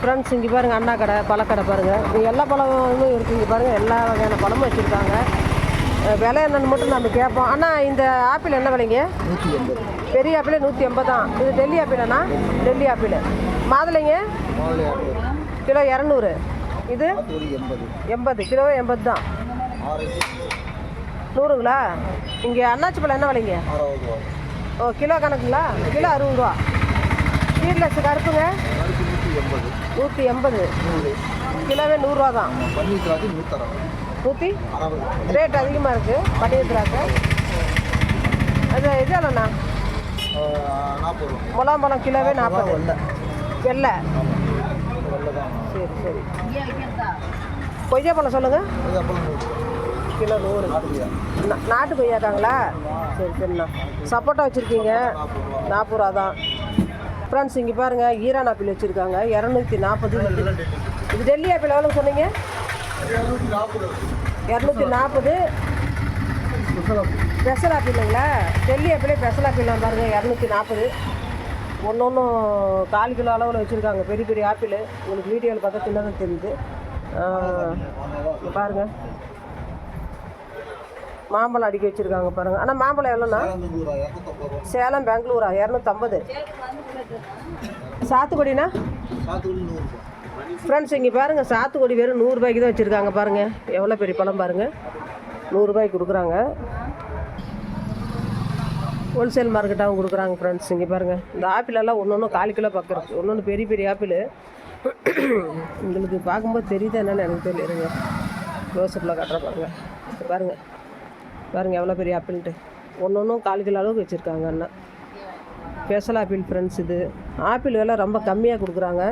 Friends இங்கே பாருங்கள் அண்ணா கடை பழக்கடை பாருங்கள். இங்கே எல்லா பழமும் இருக்குது. இங்கே பாருங்கள் எல்லா வகையான பழமும் வச்சுருக்காங்க. விலை என்னென்னு மட்டும் நம்ம கேட்போம். அண்ணா இந்த ஆப்பிள் என்ன விலைங்க? 180. பெரிய ஆப்பிள் 180 தான். இது டெல்லி ஆப்பிளண்ணா? டெல்லி ஆப்பிள். மாதுளைங்க கிலோ 200. இது 80. கிலோ 80 தான். 100ங்களா? இங்கே அண்ணாச்சி பழம் என்ன விலைங்க? ஓ கிலோ கணக்குங்களா? கிலோ 60 ரூபா. சீட்லெஸ் கருப்புங்க 180. கிலோவே 100 ரூபா தான். 100 ரேட் அதிகமாக இருக்குது. பன்னீர் திராட்சை அது இது இல்லைண்ணா? முலாம்பழம் கிலோவே 40. வெள்ளை. சரி சரி. கொய்யா பழம் சொல்லுங்கள். கிலோ 100. நாட்டு கொய்யாக்காங்களா? சரி சரிண்ணா. சப்போட்டா வச்சுருக்கீங்க 40 ரூபா தான். ஃப்ரெண்ட்ஸ் இங்கே பாருங்கள் ஈரான் ஆப்பிள் வச்சுருக்காங்க 240. இது டெல்லி ஆப்பிள் எவ்வளோ சொன்னீங்க? 240. ஸ்பெஷல் ஆப்பிளுங்களா? டெல்லி ஆப்பிளே ஸ்பெஷல் ஆப்பிள்லாம் பாருங்கள் 240. ஒன்று 1/4 கிலோ அளவில் வச்சுருக்காங்க. பெரிய பெரிய ஆப்பிள். உங்களுக்கு வீடியோவில் பார்த்தா சின்னதாக தெரியுது. பாருங்கள் மாம்பழம் அடிக்க வச்சுருக்காங்க பாருங்கள். ஆனால் மாம்பழம் எவ்வளோண்ணா? சேலம் பெங்களூரா? 250. சாத்துக்குடினா? ஃப்ரெண்ட்ஸ் இங்கே பாருங்கள் சாத்துக்குடி வெறும் 100 ரூபாய்க்கு தான் வச்சுருக்காங்க. பாருங்கள் எவ்வளோ பெரிய பழம் பாருங்கள். 100 ரூபாய்க்கு கொடுக்குறாங்க. ஹோல்சேல் மார்க்கெட்டாகவும் கொடுக்குறாங்க. ஃப்ரெண்ட்ஸ் இங்கே பாருங்கள் இந்த ஆப்பிளெல்லாம் ஒன்று 1/4 கிலோ பக்கம் இருக்குது. ஒன்று பெரிய பெரிய ஆப்பிள். உங்களுக்கு பார்க்கும்போது தெரியுதா என்னென்னு எனக்கு தெரியலைங்க. க்ளோஸ்அப்பில் காட்டுற பாருங்கள். பாருங்கள் பாருங்கள் எவ்வளோ பெரிய ஆப்பிள்ட்டு. ஒன்று 1/4 கிலோ அளவுக்கு வச்சுருக்காங்க அண்ணா. Special apple friends. இது ஆப்பிள் விலை ரொம்ப கம்மியாக கொடுக்குறாங்க.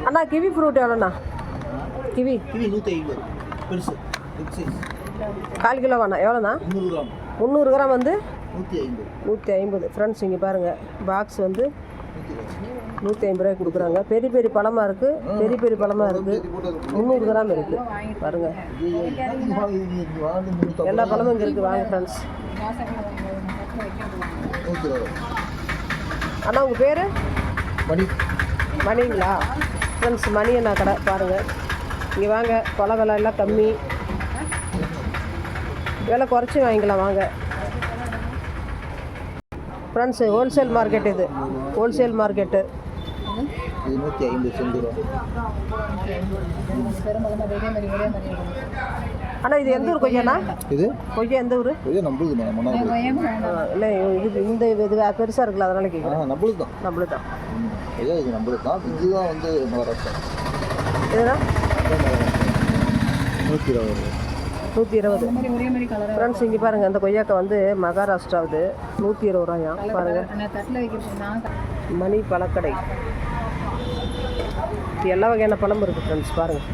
அண்ணா கிவி ஃப்ரூட் எவ்வளோண்ணா? கிவி 150. பெருசு 1/4 கிலோ வேணா? எவ்வளோண்ணா? 300 கிராம் வந்து 150. ஃப்ரெண்ட்ஸ் இங்கே பாருங்கள் பாக்ஸ் வந்து 150 ரூபாய்க்கு கொடுக்குறாங்க. பெரிய பெரிய பழமாக இருக்குது. பெரிய பெரிய பழமாக இருக்குது. 300 கிராம் இருக்குது பாருங்கள். எல்லா பழமும் இங்கே இருக்குது. வாங்க ஃப்ரெண்ட்ஸ். அண்ணா உங்கள் பேர்? மணிங்களா? ஃப்ரெண்ட்ஸ் மணி அண்ணா கடை பாருங்கள். இங்கே வாங்க. பழ விலை எல்லாம் கம்மி. விலை குறைச்சி வாங்கிக்கலாம் வாங்க ஃப்ரெண்ட்ஸு. ஹோல்சேல் மார்க்கெட் இது. Wholesale market. 150. அண்ணா இது எந்த ஊர் கொய்யாண்ணா? இது கொய்யா எந்த ஊர்? இல்லை இது இந்த இது பெருசாக இருக்குல்ல அதனால கேட்குறேன். நம்மளுக்கு தான். ஐயா இது நம்மளுக்கு தான். இதுதான் வந்து இதுனா 120. ஃப்ரெண்ட்ஸ் இங்கே பாருங்கள் அந்த கொய்யாக்கா வந்து மகாராஷ்டிராவுது 120 ரூபாயா பாருங்கள். மணி பழக்கடை. எல்லா வகையான பழமும் இருக்குது ஃப்ரெண்ட்ஸ் பாருங்கள்.